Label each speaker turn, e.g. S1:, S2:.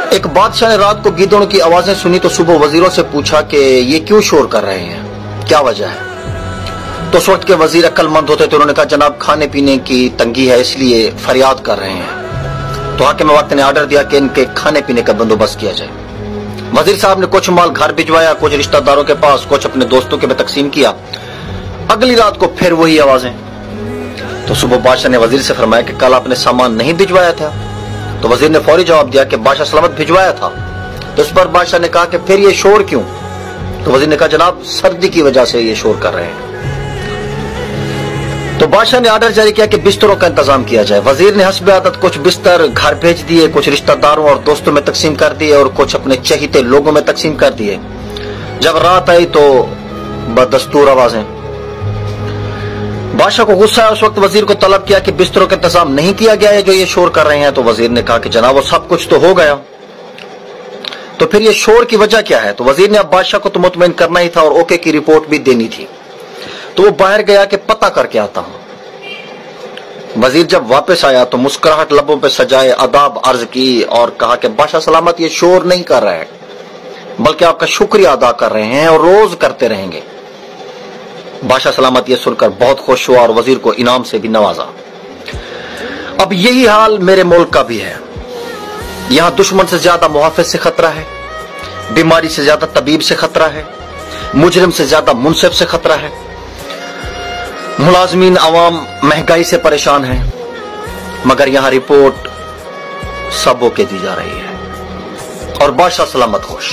S1: एक बादशाह ने रात को गीदड़ों की आवाजें सुनी तो सुबह वजीरों से पूछा कि ये क्यों शोर कर रहे हैं, क्या वजह है। तो उस वक्त के वजीर अक्लमंद होते थे, उन्होंने कहा जनाब खाने पीने की तंगी है इसलिए फरियाद कर रहे हैं। तो हाकिम वक्त ने ऑर्डर दिया कि इनके खाने पीने का बंदोबस्त किया जाए। वजीर साहब ने कुछ माल घर भिजवाया, कुछ रिश्तेदारों के पास, कुछ अपने दोस्तों के में तकसीम किया। अगली रात को फिर वही आवाजें। तो सुबह बादशाह ने वजीर से फरमाया कि कल आपने सामान नहीं भिजवाया था। तो वजीर ने फौरी जवाब दिया कि बादशाह सलामत भिजवाया था। तो इस पर बादशाह ने कहा कि फिर ये शोर क्यों। तो वजीर ने कहा जनाब सर्दी की वजह से ये शोर कर रहे हैं। तो बादशाह ने ऑर्डर जारी किया कि बिस्तरों का इंतजाम किया जाए। वजीर ने हस्ब आदत कुछ बिस्तर घर भेज दिए, कुछ रिश्तेदारों और दोस्तों में तकसीम कर दिए और कुछ अपने चहीते लोगों में तकसीम कर दिए। जब रात आई तो बदस्तूर आवाजें। बादशाह को गुस्सा आया। उस वक्त वजीर को तलब किया कि बिस्तरों का इंतजाम नहीं किया गया है जो ये शोर कर रहे हैं। तो वजीर ने कहा कि जनाब वो सब कुछ तो हो गया, तो फिर ये शोर की वजह क्या है। तो वजीर ने अब बादशाह को तो मुतमईन करना ही था और ओके की रिपोर्ट भी देनी थी। तो वो बाहर गया कि पता करके आता हूं। वजीर जब वापस आया तो मुस्कुराहट लबों पे सजाए अदाब अर्ज की और कहा कि बादशाह सलामत ये शोर नहीं कर रहा है बल्कि आपका शुक्रिया अदा कर रहे हैं और रोज करते रहेंगे। बादशाह सलामत ये सुनकर बहुत खुश हुआ और वजीर को इनाम से भी नवाजा। अब यही हाल मेरे मुल्क का भी है। यहां दुश्मन से ज्यादा मुहाफिज से खतरा है, बीमारी से ज्यादा तबीब से खतरा है, मुजरिम से ज्यादा मुनसिफ से खतरा है। मुलाजमीन अवाम महंगाई से परेशान है, मगर यहां रिपोर्ट सबों के दी जा रही है और बादशाह सलामत खुश।